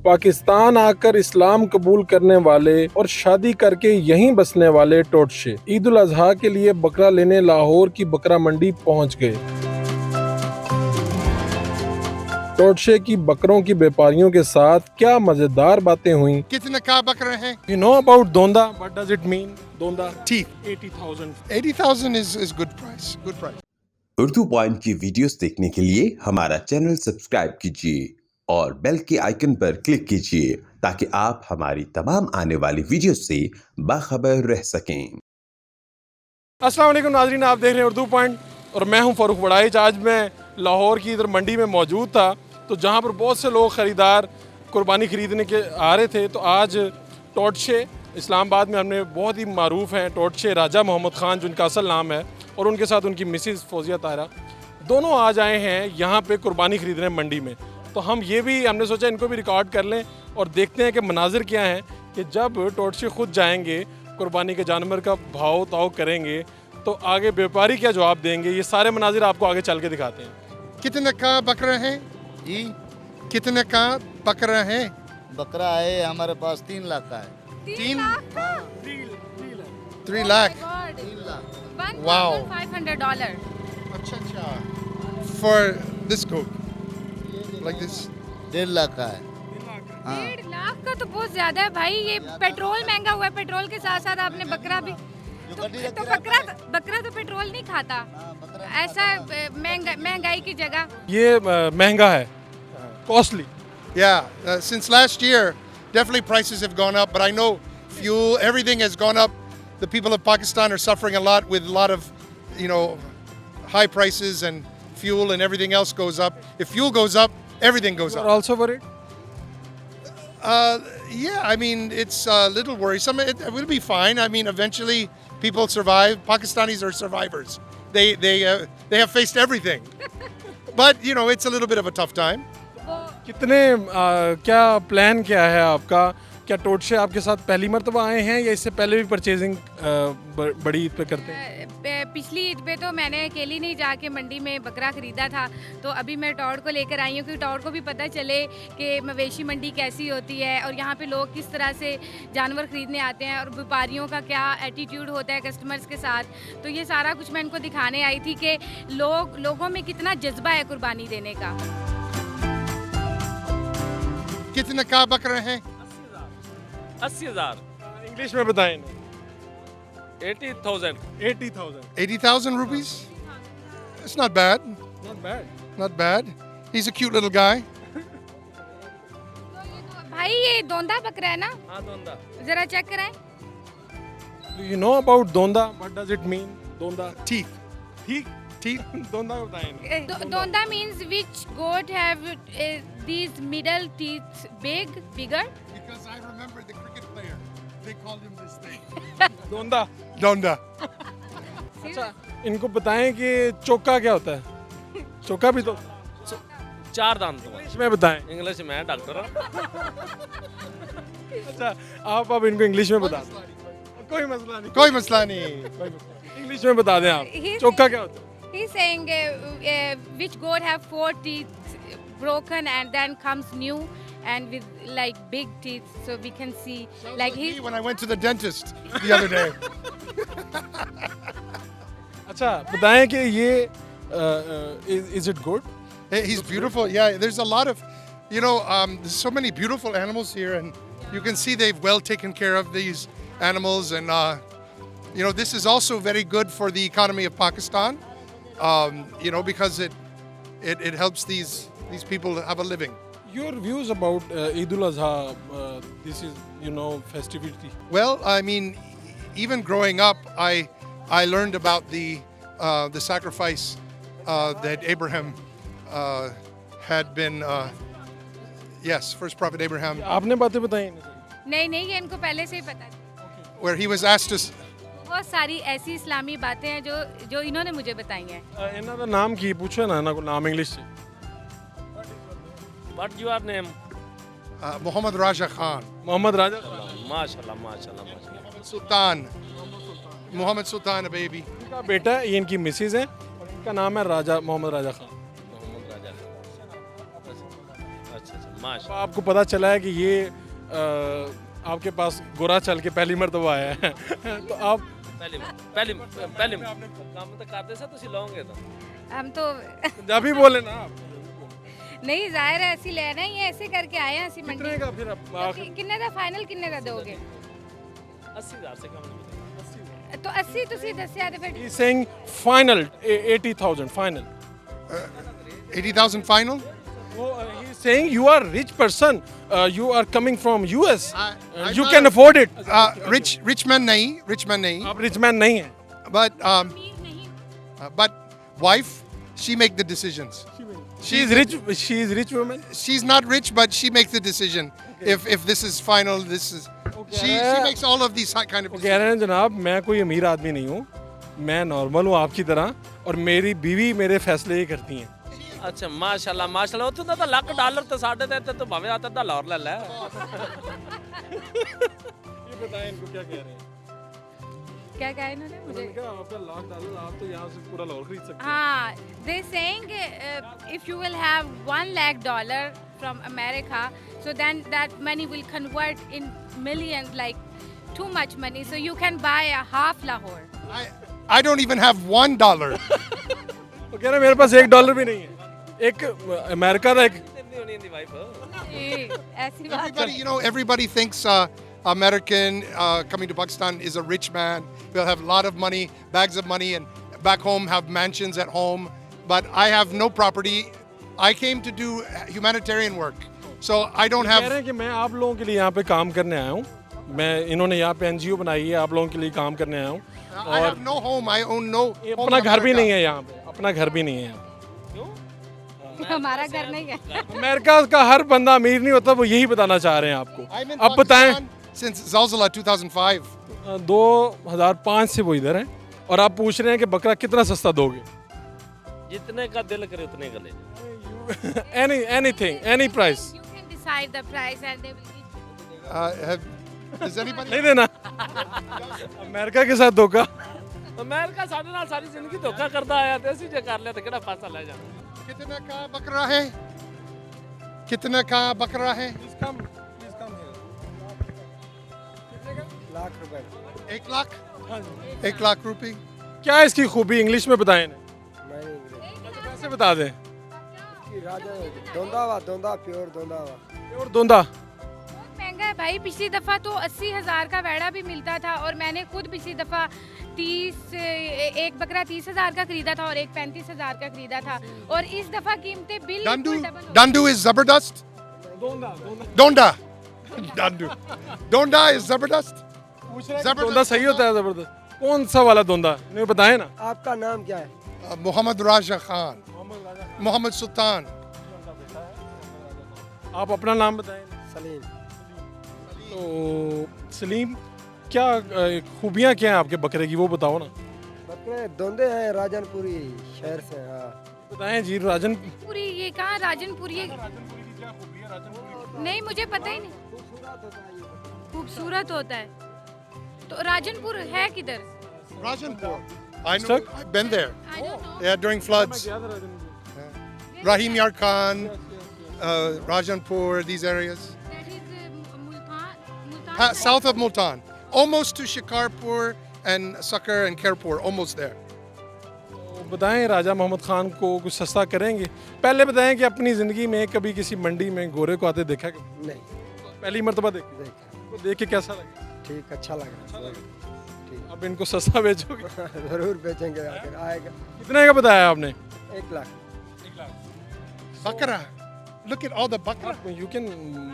पाकिस्तान आकर इस्लाम कबूल करने वाले और शादी करके यहीं बसने वाले टोटशे ईद उल अजहा के लिए बकरा लेने लाहौर की बकरा मंडी पहुंच गए। टोटशे की बकरों की व्यापारियों के साथ क्या मजेदार बातें हुई। कितने का बकरे हैं? You know about दोंदा? What does it mean? दोंदा? Teeth. 80,000. 80,000 is good price. Good price. Urdu point की वीडियोस देखने के लिए हमारा चैनल सब्सक्राइब कीजिए और बेल के आइकन पर क्लिक कीजिए ताकि आप हमारी तमाम आने वाली वीडियोस से बाखबर रह सकें। अस्सलाम वालेकुम नाज़रीन, आप देख रहे हैं उर्दू पॉइंट और मैं हूं फ़ारूक वड़ाइच। आज मैं लाहौर की इधर मंडी में मौजूद था तो जहां पर बहुत से लोग ख़रीदार कुर्बानी ख़रीदने के आ रहे थे। तो आज टोटशे इस्लामाबाद में हमने बहुत ही मारूफ़ हैं टोटशे राजा मोहम्मद ख़ान जिनका असल नाम है, और उनके साथ उनकी मिसिज़ फौजिया तारा, दोनों आज आए हैं यहाँ पे कुर्बानी ख़रीदने मंडी में। तो हमने सोचा इनको भी रिकॉर्ड कर लें और देखते हैं कि मनाजिर क्या हैं कि जब टोटशे खुद जाएंगे कुर्बानी के जानवर का भाव ताव करेंगे तो आगे व्यापारी क्या जवाब देंगे। ये सारे मनाजिर आपको आगे चल के दिखाते हैं। कितने का बकरा है? जी, कितने का बकरा है? बकरा है हमारे पास 3 लाख का है। 3 Oh lakh. my God. 3 lakh. Wow. $1,500. अच्छा for this goat like this. 1.5 lakh का है। हाँ। 1.5 लाख का तो बहुत ज्यादा है भाई। ये पेट्रोल महंगा हुआ है, पेट्रोल के साथ साथ आपने बकरा भी तो बकरा तो पेट्रोल नहीं खाता। ऐसा महंगाई की जगह ये महंगा है, costly. Yeah, since last year, definitely prices have gone up. But I know fuel, everything has gone up. The people of Pakistan are suffering a lot with a lot of, high prices, and fuel and everything else goes up. If fuel goes up, everything goes You are up. also worried? Yeah, I mean, it's a little worrisome. It will be fine. I mean, eventually people survive. Pakistanis are survivors. They have faced everything. But, it's a little bit of a tough time. कितने क्या plan क्या है आपका? क्या टोटशे आपके साथ पहली मर्तबा आए हैं या इससे पहले भी परचेजिंग बड़ी ईद पे करते हैं? पिछली ईद पे तो मैंने अकेली नहीं जाके मंडी में बकरा खरीदा था, तो अभी मैं टॉड को लेकर आई हूँ क्योंकि टॉड को भी पता चले कि मवेशी मंडी कैसी होती है और यहाँ पे लोग किस तरह से जानवर खरीदने आते हैं और व्यापारियों का क्या एटीट्यूड होता है कस्टमर्स के साथ। तो ये सारा कुछ मैं इनको दिखाने आई थी कि लोगों में कितना जज्बा है कुर्बानी देने का। कितने का बकरा है? 80,000। इंग्लिश में बताएं। 80,000। 80,000। 80,000 rupees? It's not bad. Not bad. Not bad. He's a cute little guy. भाई ये दोंदा बकरा है ना? हाँ, दोंदा। जरा चेक कराएं। Do you know about दोंदा? What does it mean? दोंदा? Teeth. ठीक दोंदा बताएं। Donda means which goat have these middle teeth bigger? Because I remember the cricket player. They called him this thing. दोंदा। Donda. अच्छा, इनको बताएं कि चौका क्या होता है? चौका भी तो 4 दांत। इंग्लिश में बताएं। इंग्लिश में डॉक्टर। अच्छा, आप अब इनको इंग्लिश में बता दें। कोई मसला नहीं। इंग्लिश में बता दें आप। चौका क्या होता है? He's saying which goat have 4 teeth broken and then comes new and with like big teeth, so we can see like Me he when I went to the dentist the other day. अच्छा, बताएं कि ये is it good? Hey, he's beautiful. Yeah, there's a lot of, there's so many beautiful animals here, and you can see they've well taken care of these animals, and this is also very good for the economy of Pakistan. Because it helps these people have a living. Your views about Eid ul Adha, this is festivity. Well, I mean, even growing up, I learned about the sacrifice that Abraham had been. Yes, first prophet Abraham. आपने बातें बताई? नहीं ये इनको पहले से ही पता थी। Where he was asked to. बहुत सारी ऐसी इस्लामी बातें हैं जो इन्होंने मुझे बताई हैं। इन्हों का नाम की पूछो ना को नाम इंग्लिश से। What your name? Muhammad Rajah Khan. Mohammad Raja Khan. माशाल्लाह। Muhammad Sultan, a baby. इनका बेटा है, ये इनकी मिसेज है और इनका नाम है मोहम्मद राजा खान। मोहम्मद राजा। अच्छा। माशा आपको पता चला है कि ये आपके पास गोरा चल के पहली मरतबा आया है तो आप पहले काम तो करते से ਤੁਸੀਂ ਲਓਗੇ ਤਾਂ हम तो पंजाबी बोले ना आप नहीं जाहिर है ऐसी लेना ही है, ऐसे करके आए हैं ऐसी मंडी कितने का फिर आप किन्ने का फाइनल किन्ने का दोगे 80000 से कम नहीं तो 80 ਤੁਸੀਂ ਦੱਸਿਆ ਤੇ ਫਿਰ He's saying final 80,000 final. 80,000 final? He's saying you are rich person. You are coming from US. I'm You not can a- afford it. Rich man nahi. आप rich man नहीं हैं. But wife, she make the decisions. She is rich. She is rich woman. She's not rich, but she makes the decision. If this is final, this is. She makes all of these kind of वो कह decisions. रहे हैं जनाब मैं कोई अमीर आदमी नहीं हूँ. मैं नॉर्मल हूँ आपकी तरह और मेरी बीवी मेरे फैसले ही करती हैं. अच्छा माशाल्लाह ਉੱਥੇ ਦਾ ਤਾਂ ਲੱਖ ਡਾਲਰ ਤੇ ਸਾਡੇ ਤੇ ਇੱਥੇ ਤਾਂ ਭਾਵੇਂ ਆਤਾ ਦਾ ਲਾਹੌਰ ਲੈ ਲੈ ये बताएं इनको क्या कह रहे हैं. क्या कहा इन्होंने मुझे आपका लाख डॉलर आप तो यहाँ से पूरा लाहौर खरीद सकते हैं. हाँ they saying if you will have $1 lakh from America, so then that money will convert in millions, like too much money, so you can buy a half Lahore. I don't even have $1. वो कह रहे हैं मेरे पास $1 भी नहीं है. एक America का एक ਇੰਨੀ ਹੋਣੀ ਇਹਦੀ ਵਾਈਫ ऐसी बात Everybody thinks American coming to Pakistan is a rich man. They'll have a lot of money, bags of money, and back home have mansions at home. But I have no property. I came to do humanitarian work, so I don't कह रहे have. हैं कि मैं आप लोगों के लिए यहाँ पे काम करने आया हूँ. मैं इन्होंने यहाँ पे NGO बनाई है, आप लोगों के लिए काम करने आया हूँ. I have no home. I own no. ये home अपना in घर भी America. नहीं है यहाँ पे. अपना घर भी नहीं है यहाँ पे. हमारा घर नहीं है. अमेरिका का हर बंदा अमीर नहीं होता. वो यही बताना चाह रहे हैं आपको. I'm in अब बताएं. Pakistan since Zalzala 2005. 2005 से वो इधर हैं और आप पूछ रहे हैं कि बकरा कितना सस्ता दोगे. जितने का दिल करे उतने का ले anything, any price. You can decide the price and they will give you. Does anybody? नहीं देना. अमेरिका के साथ धोखा. ਅਮਰੀਕਾ ਸਾਡੇ ਨਾਲ ਸਾਰੀ ਜ਼ਿੰਦਗੀ ਧੋਖਾ ਕਰਦਾ ਆਇਆ ਤੇ ਅਸੀਂ ਜੇ ਕਰ ਲਿਆ ਤਾਂ ਕਿਹੜਾ ਫਾਸਾ ਲੈ ਜਾਣਾ कितने का बकरा है? कितने का बकरा है? एक लाख? 1 लाख रुपए. क्या है इसकी खूबी इंग्लिश में बताएं इन्हें. कैसे बता दें. प्योर दोंदा. बहुत महंगा है भाई. पिछली दफ़ा तो 80,000 का वेड़ा भी मिलता था और मैंने खुद पिछली दफ़ा एक बकरा 30,000 का खरीदा था और एक 35,000 का खरीदा था और इस दफ़ा कीमतें बिल्कुल double. Dandu is Zabardast? Donda. Dandu. Donda is Zabardast? दोंदा सही होता है जबरदस्त. कौन सा वाला दोंदा इन्हें बताएं ना. आपका नाम क्या है? Muhammad Rajah Khan. Muhammad Sultan. आप अपना नाम बताएं. सलीम. तो सलीम क्या खूबियाँ क्या हैं आपके बकरे की वो बताओ ना. बकरे धोंदे हैं राजनपुरी शहर से. हाँ बताएं जी. राजन पूरी ये कहाँ राजनपुर ये नहीं मुझे पता ही नहीं. खूबसूरत होता है. तो राजनपुर है किधर? Rajanpur. I know. I've been there. I don't know. Yeah, during floods. Rahim Yar Khan, Rajanpur, these areas. That is Multan. South of Multan. Almost to Shikarpur and Sakar and Khairpur. Almost there. तो बताएं राजा मोहम्मद खान को कुछ सस्ता करेंगे. पहले बताएं कि अपनी ज़िंदगी में कभी किसी मंडी में गोरे को आते देखा कि नहीं पहली मर्तबा देखा. देखा. तो देख के कैसा लगा. ठीक अच्छा लग रहा है. अब इनको सस्ता बेचोगे. जरूर बेचेंगे. आकर आएगा. कितने का बताया आपने. 1 lakh. Bakra. Look at all the bakra. You can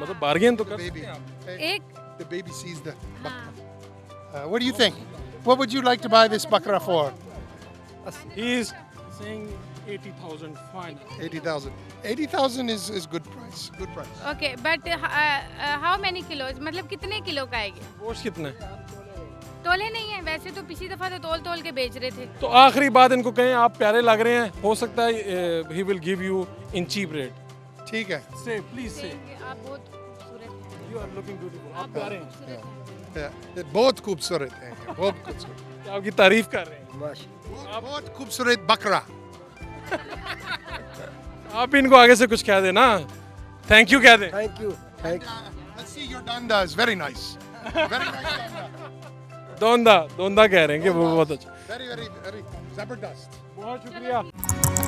मतलब बार्गेन तो कर Baby. सकते हैं आप. Hey, एक the baby sees the bakra. What do you think? What would you like to buy this bakra for? He is saying 80,000 fine. 80,000. 80,000 is good price. Good price. Okay but how many kilos मतलब कितने kilo का है ये? गोश्त कितना है. तोले नहीं है वैसे तो पिछली दफ़ा तो तोल तोल के बेच रहे थे. तो आखिरी बात इनको कहें आप प्यारे लग रहे हैं. हो सकता है he will give you in cheap rate. ठीक है. Say please say. आप बहुत खूबसूरत हैं. You are looking beautiful. आप प्यारे हैं. खूबसूरत हैं. बहुत खूबसूरत है. बहुत खूबसूरत. आपकी तारीफ कर रहे हैं. माशा. बहुत खूबसूरत बकरा. आप भी इनको आगे से कुछ कह देना. थैंक यू कह दें। Thank you thank Let's see your danda is very nice. Very nice danda. दोंदा दोंदा कह रहे हैं कि वो बहुत अच्छा। Very, very, very zabardast. बहुत शुक्रिया।